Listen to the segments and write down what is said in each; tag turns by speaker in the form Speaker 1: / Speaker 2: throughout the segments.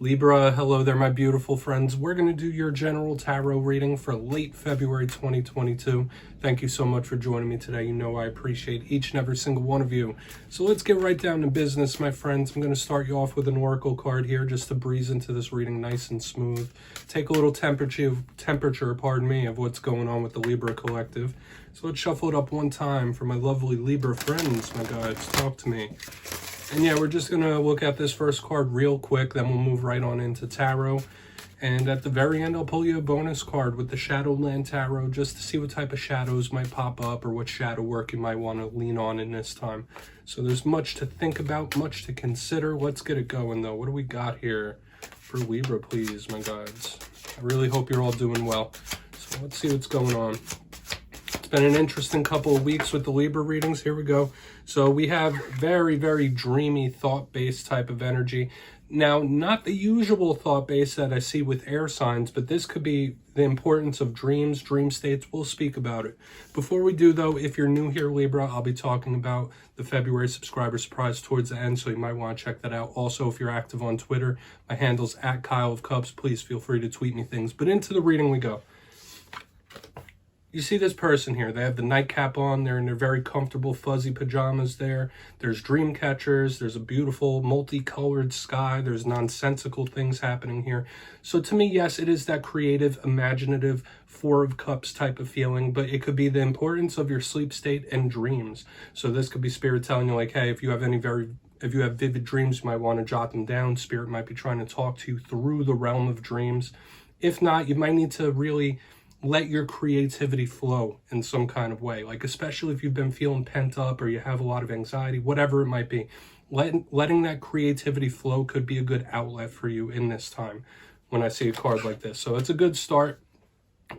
Speaker 1: Libra, hello there, my beautiful friends. We're going to do your general tarot reading for late February 2022. Thank you so much for joining me today. You know I appreciate each and every single one of you. So let's get right down to business, my friends. I'm going to start you off with an oracle card here just to breeze into this reading nice and smooth. Take a little temperature, of what's going on with the Libra collective. So let's shuffle it up one time for my lovely Libra friends, my guys. Talk to me. And yeah, we're just going to look at this first card real quick, then we'll move right on into tarot. And at the very end, I'll pull you a bonus card with the Shadowland Tarot just to see what type of shadows might pop up or what shadow work you might want to lean on in this time. So there's much to think about, much to consider. Let's get it going, though. What do we got here for Libra, please, my guys? I really hope you're all doing well. So let's see what's going on. Been an interesting couple of weeks with the Libra readings. Here we go. So we have very, very dreamy, thought-based type of energy. Now, not the usual thought-based that I see with air signs, but this could be the importance of dreams, dream states. We'll speak about it. Before we do, though, if you're new here, Libra, I'll be talking about the February subscriber surprise towards the end, so you might want to check that out. Also, if you're active on Twitter, my handle's @KyleofCups. Please feel free to tweet me things. But into the reading we go. You see this person here, they have the nightcap on, they're in their very comfortable fuzzy pajamas there. There's dream catchers, there's a beautiful multicolored sky, there's nonsensical things happening here. So to me, yes, it is that creative, imaginative, Four of Cups type of feeling, but it could be the importance of your sleep state and dreams. So this could be Spirit telling you like, hey, if you have vivid dreams, you might want to jot them down. Spirit might be trying to talk to you through the realm of dreams. If not, you might need to really let your creativity flow in some kind of way, like especially if you've been feeling pent up or you have a lot of anxiety, whatever it might be. Letting that creativity flow could be a good outlet for you in this time when I see a card like this. So it's a good start.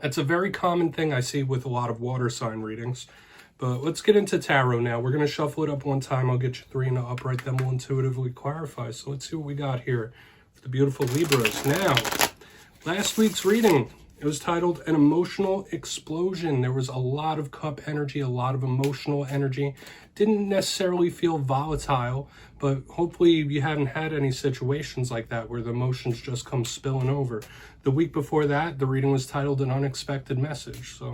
Speaker 1: It's a very common thing I see with a lot of water sign readings. But let's get into tarot now. We're going to shuffle it up one time. I'll get you three in the upright, then we'll intuitively clarify. So let's see what we got here for the beautiful Libras. Now, last week's reading, it was titled An Emotional Explosion. There was a lot of cup energy, a lot of emotional energy. Didn't necessarily feel volatile, but hopefully you haven't had any situations like that where the emotions just come spilling over. The week before that, the reading was titled An Unexpected Message. So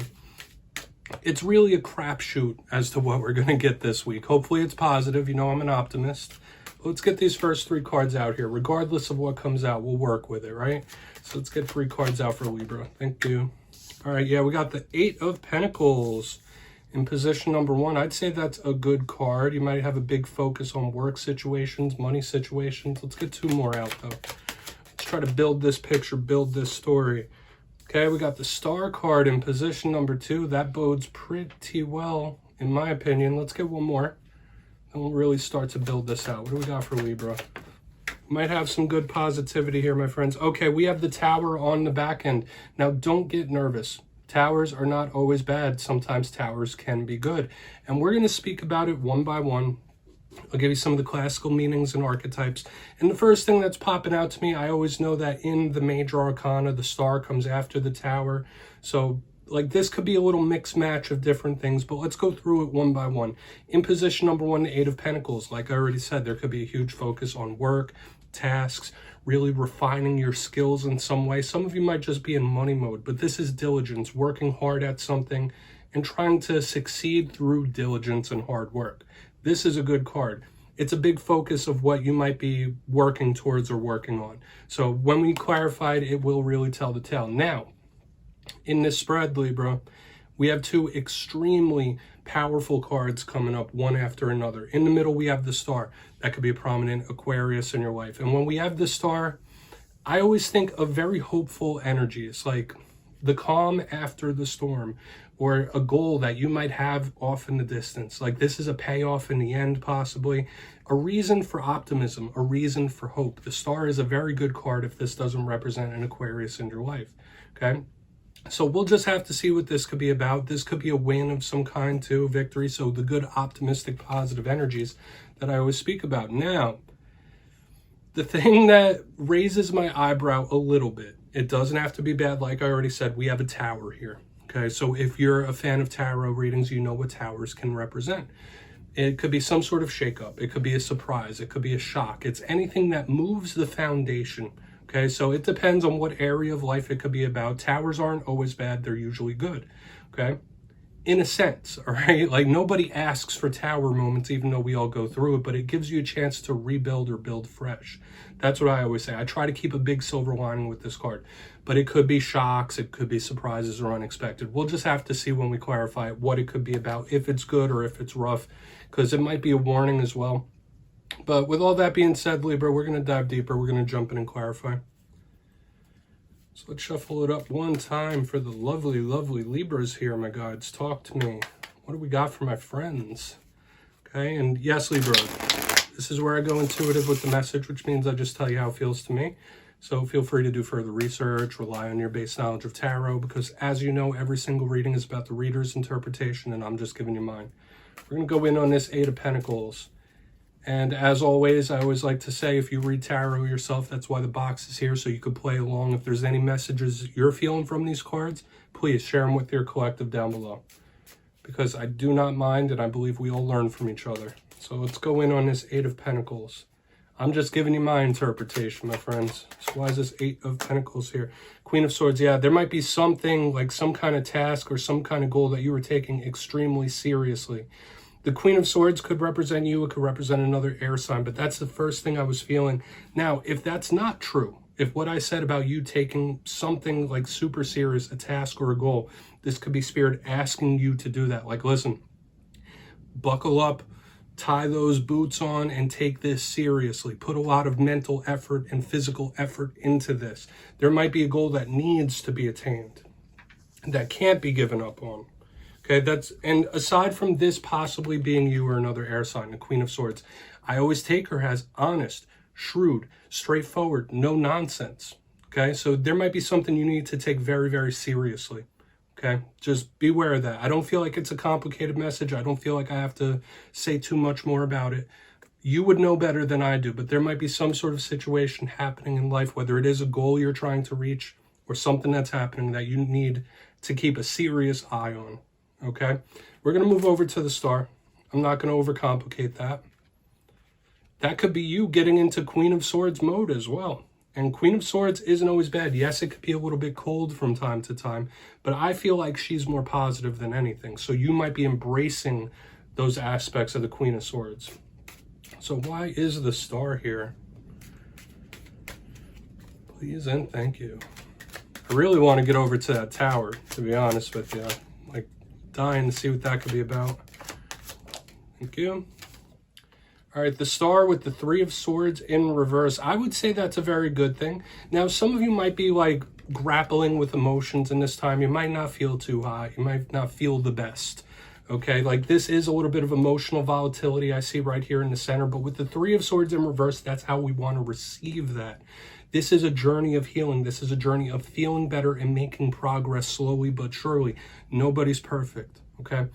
Speaker 1: it's really a crapshoot as to what we're going to get this week. Hopefully it's positive. You know I'm an optimist. Let's get these first three cards out here. Regardless of what comes out, we'll work with it, right? So let's get three cards out for Libra. Thank you. All right, yeah, we got the Eight of Pentacles in position number one. I'd say that's a good card. You might have a big focus on work situations, money situations. Let's get two more out, though. Let's try to build this picture, build this story. Okay, we got the Star card in position number two. That bodes pretty well, in my opinion. Let's get one more. And we'll really start to build this out. What do we got for Libra? Might have some good positivity here, my friends. Okay, we have the Tower on the back end. Now, don't get nervous. Towers are not always bad. Sometimes towers can be good. And we're going to speak about it one by one. I'll give you some of the classical meanings and archetypes. And the first thing that's popping out to me, I always know that in the major arcana, the Star comes after the Tower. So like this could be a little mix match of different things, but let's go through it one by one. In position number one, the Eight of Pentacles. Like I already said, there could be a huge focus on work, tasks, really refining your skills in some way. Some of you might just be in money mode, but this is diligence, working hard at something and trying to succeed through diligence and hard work. This is a good card. It's a big focus of what you might be working towards or working on. So when we clarify it, it will really tell the tale. Now, in this spread, Libra, we have two extremely powerful cards coming up one after another. In the middle, we have the Star. That could be a prominent Aquarius in your life. And when we have the Star, I always think of very hopeful energy. It's like the calm after the storm, or a goal that you might have off in the distance. Like this is a payoff in the end, possibly. A reason for optimism, a reason for hope. The Star is a very good card if this doesn't represent an Aquarius in your life, okay? So we'll just have to see what this could be about. This could be a win of some kind too, victory. So the good, optimistic, positive energies that I always speak about. Now, the thing that raises my eyebrow a little bit, it doesn't have to be bad. Like I already said, we have a Tower here. Okay, so if you're a fan of tarot readings, you know what towers can represent. It could be some sort of shakeup. It could be a surprise. It could be a shock. It's anything that moves the foundation Okay, so it depends on what area of life it could be about. Towers aren't always bad, they're usually good. Okay, in a sense, all right? Like, nobody asks for tower moments, even though we all go through it, but it gives you a chance to rebuild or build fresh. That's what I always say. I try to keep a big silver lining with this card, but it could be shocks, it could be surprises or unexpected. We'll just have to see when we clarify what it could be about, if it's good or if it's rough, because it might be a warning as well. But with all that being said, Libra, we're going to dive deeper. We're going to jump in and clarify. So let's shuffle it up one time for the lovely, lovely Libras here, my gods. Talk to me. What do we got for my friends? Okay, and yes, Libra, this is where I go intuitive with the message, which means I just tell you how it feels to me. So feel free to do further research, rely on your base knowledge of tarot, because as you know, every single reading is about the reader's interpretation, and I'm just giving you mine. We're going to go in on this Eight of Pentacles. And as always, I always like to say, if you read tarot yourself, that's why the box is here, so you could play along. If there's any messages you're feeling from these cards, please share them with your collective down below, because I do not mind, and I believe we all learn from each other. So let's go in on this Eight of Pentacles. I'm just giving you my interpretation, my friends. So why is this Eight of Pentacles here? Queen of Swords, yeah, there might be something, like some kind of task or some kind of goal that you were taking extremely seriously. The Queen of Swords could represent you, it could represent another air sign, but that's the first thing I was feeling. Now, if that's not true, if what I said about you taking something like super serious, a task or a goal, this could be Spirit asking you to do that. Like, listen, buckle up, tie those boots on, and take this seriously. Put a lot of mental effort and physical effort into this. There might be a goal that needs to be attained, that can't be given up on. Okay, and aside from this possibly being you or another air sign, the Queen of Swords, I always take her as honest, shrewd, straightforward, no nonsense. Okay, so there might be something you need to take very, very seriously. Okay, just beware of that. I don't feel like it's a complicated message. I don't feel like I have to say too much more about it. You would know better than I do, but there might be some sort of situation happening in life, whether it is a goal you're trying to reach or something that's happening that you need to keep a serious eye on. Okay, we're going to move over to the Star. I'm not going to overcomplicate that. That could be you getting into Queen of Swords mode as well. And Queen of Swords isn't always bad. Yes, it could be a little bit cold from time to time, but I feel like she's more positive than anything. So you might be embracing those aspects of the Queen of Swords. So why is the Star here? Please and thank you. I really want to get over to that tower, to be honest with you. Like, dying to see what that could be about. Thank you. All right, the Star with the Three of Swords in reverse. I would say that's a very good thing. Now, some of you might be like grappling with emotions in this time. You might not feel too high. You might not feel the best. Okay, like this is a little bit of emotional volatility I see right here in the center. But with the Three of Swords in reverse, that's how we want to receive that. This is a journey of healing. This is a journey of feeling better and making progress slowly but surely. Nobody's perfect, okay?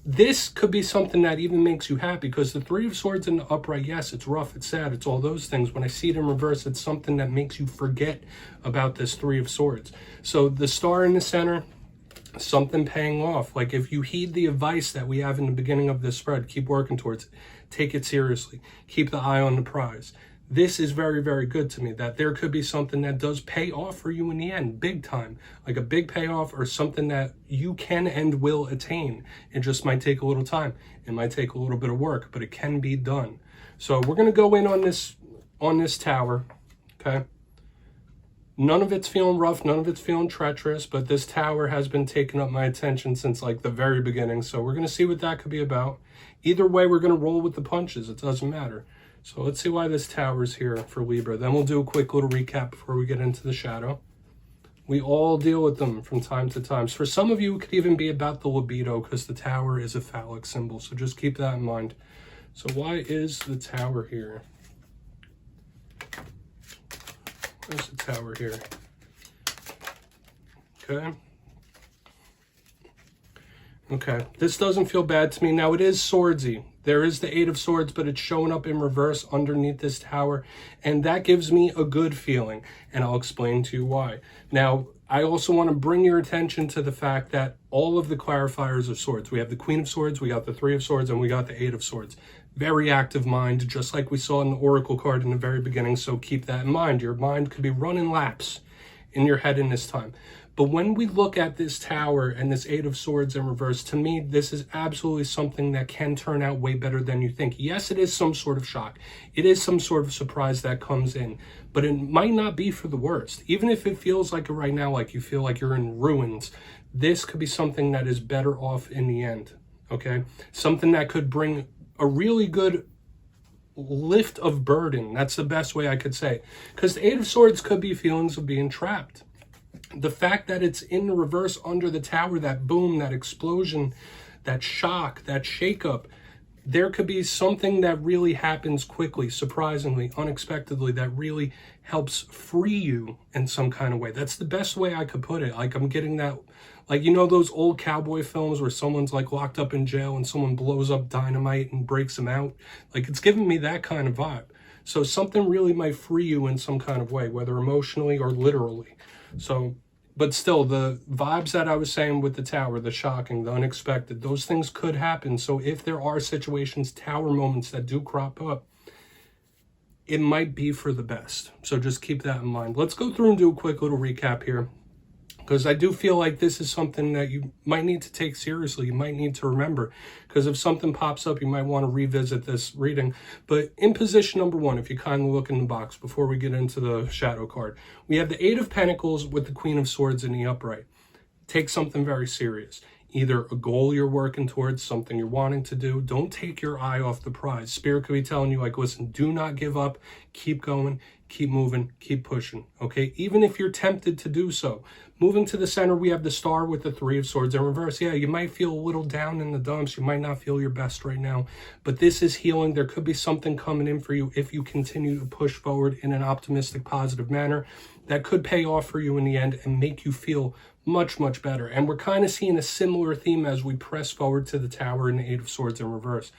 Speaker 1: This could be something that even makes you happy, because the Three of Swords in the upright, yes, it's rough, it's sad, it's all those things. When I see it in reverse, it's something that makes you forget about this Three of Swords. So the Star in the center, something paying off. Like, if you heed the advice that we have in the beginning of this spread, keep working towards it. Take it seriously. Keep the eye on the prize. This is very, very good to me, that there could be something that does pay off for you in the end, big time, like a big payoff or something that you can and will attain. It just might take a little time. It might take a little bit of work, but it can be done. So we're going to go in on this tower, okay? None of it's feeling rough, none of it's feeling treacherous, but this tower has been taking up my attention since like the very beginning. So we're going to see what that could be about. Either way, we're going to roll with the punches. It doesn't matter. So let's see why this tower's here for Libra. Then we'll do a quick little recap before we get into the shadow. We all deal with them from time to time. So for some of you, it could even be about the libido, because the tower is a phallic symbol. So just keep that in mind. So why is the tower here? Where's the tower here? Okay. Okay, this doesn't feel bad to me. Now, it is swordsy. There is the Eight of Swords, but it's showing up in reverse underneath this tower, and that gives me a good feeling, and I'll explain to you why. Now, I also want to bring your attention to the fact that all of the clarifiers of swords, we have the Queen of Swords, we got the Three of Swords, and we got the Eight of Swords. very active mind, just like we saw in the Oracle card in the very beginning. So keep that in mind. Your mind could be running laps in your head in this time. But when we look at this Tower and this Eight of Swords in reverse, to me, this is absolutely something that can turn out way better than you think. Yes, it is some sort of shock. It is some sort of surprise that comes in, but it might not be for the worst. Even if it feels like it right now, like you feel like you're in ruins, this could be something that is better off in the end, okay? Something that could bring a really good lift of burden. That's the best way I could say. Because the Eight of Swords could be feelings of being trapped. The fact that it's in the reverse under the Tower, that boom, that explosion, that shock, that shakeup, there could be something that really happens quickly, surprisingly, unexpectedly, that really helps free you in some kind of way. That's the best way I could put it. Like, I'm getting that, like, you know those old cowboy films where someone's like locked up in jail and someone blows up dynamite and breaks them out? Like, it's giving me that kind of vibe. So something really might free you in some kind of way, whether emotionally or literally. So, but still, the vibes that I was saying with the Tower, the shocking, the unexpected, those things could happen. So if there are situations, Tower moments that do crop up, it might be for the best. So just keep that in mind. Let's go through and do a quick little recap here, because I do feel like this is something that you might need to take seriously. You might need to remember, because if something pops up, you might want to revisit this reading. But in position number one, if you kindly look in the box before we get into the shadow card, we have the Eight of Pentacles with the Queen of Swords in the upright. Take something very serious. Either a goal you're working towards, something you're wanting to do. Don't take your eye off the prize. Spirit could be telling you, like, listen, do not give up. Keep going, keep moving, keep pushing, okay? Even if you're tempted to do so. Moving to the center, we have the Star with the Three of Swords in reverse. Yeah, you might feel a little down in the dumps. You might not feel your best right now, but this is healing. There could be something coming in for you if you continue to push forward in an optimistic, positive manner that could pay off for you in the end and make you feel much, much better. And we're kind of seeing a similar theme as we press forward to the Tower and the Eight of Swords in reverse.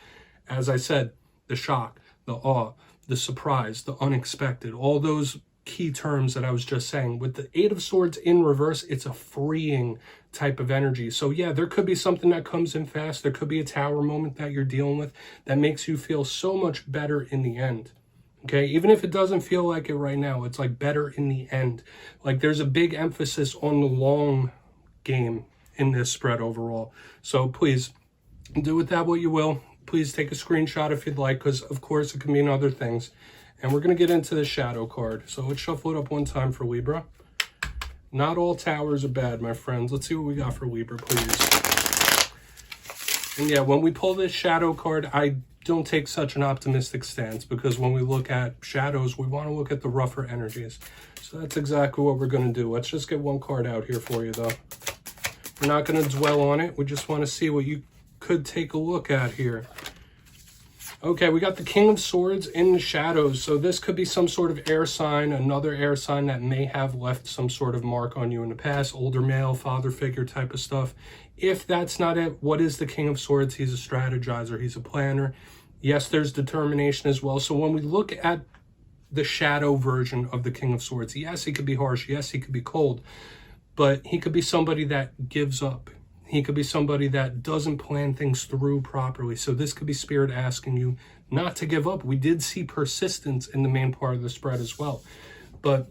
Speaker 1: As I said, the shock, the awe, the surprise, the unexpected, all those key terms that I was just saying. With the Eight of Swords in reverse, it's a freeing type of energy. So yeah, there could be something that comes in fast. There could be a Tower moment that you're dealing with that makes you feel so much better in the end. Okay, even if it doesn't feel like it right now, it's like better in the end. Like, there's a big emphasis on the long game in this spread overall. So please do with that what you will. Please take a screenshot if you'd like, because of course it can mean other things. And we're going to get into the shadow card. So let's shuffle it up one time for Libra. Not all towers are bad, my friends. Let's see what we got for Libra, please. And yeah, when we pull this shadow card, I don't take such an optimistic stance, because when we look at shadows, we want to look at the rougher energies. So that's exactly what we're going to do. Let's just get one card out here for you, though. We're not going to dwell on it. We just want to see what you could take a look at here. Okay, we got the King of Swords in the shadows. So this could be some sort of air sign, another air sign that may have left some sort of mark on you in the past, older male, father figure type of stuff. If that's not it, what is the King of Swords? He's a strategizer, he's a planner. Yes, there's determination as well. So when we look at the shadow version of the King of Swords, yes, he could be harsh, yes, he could be cold, but he could be somebody that gives up. He could be somebody that doesn't plan things through properly. So this could be Spirit asking you not to give up. We did see persistence in the main part of the spread as well. But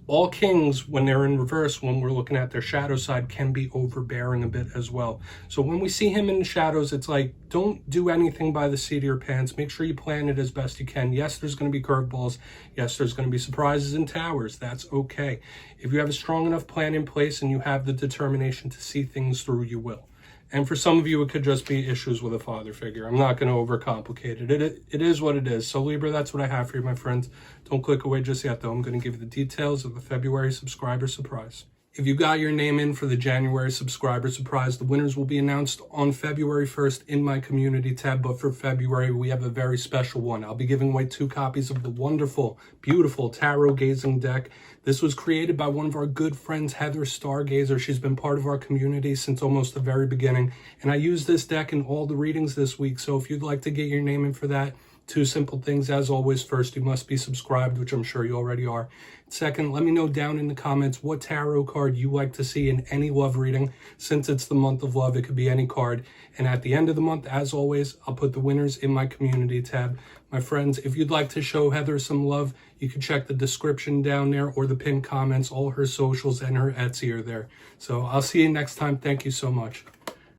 Speaker 1: all kings, when they're in reverse, when we're looking at their shadow side, can be overbearing a bit as well. So when we see him in the shadows, it's like, don't do anything by the seat of your pants. Make sure you plan it as best you can. Yes, there's going to be curveballs. Yes, there's going to be surprises and towers. That's okay. If you have a strong enough plan in place and you have the determination to see things through, you will. And for some of you, it could just be issues with a father figure. I'm not going to overcomplicate it. It is what it is. So Libra, that's what I have for you, my friends. Don't click away just yet, though. I'm going to give you the details of the February subscriber surprise. If you got your name in for the January subscriber surprise, the winners will be announced on February 1st in my community tab. But for February, we have a very special one. I'll be giving away 2 copies of the wonderful, beautiful tarot gazing deck. This was created by one of our good friends, Heather Stargazer. She's been part of our community since almost the very beginning. And I use this deck in all the readings this week. So if you'd like to get your name in for that, 2 simple things as always. First, you must be subscribed, which I'm sure you already are. Second, let me know down in the comments what tarot card you like to see in any love reading. Since it's the month of love, it could be any card. And at the end of the month, as always, I'll put the winners in my community tab. My friends, if you'd like to show Heather some love, you can check the description down there or the pinned comments. All her socials and her Etsy are there. So I'll see you next time. Thank you so much.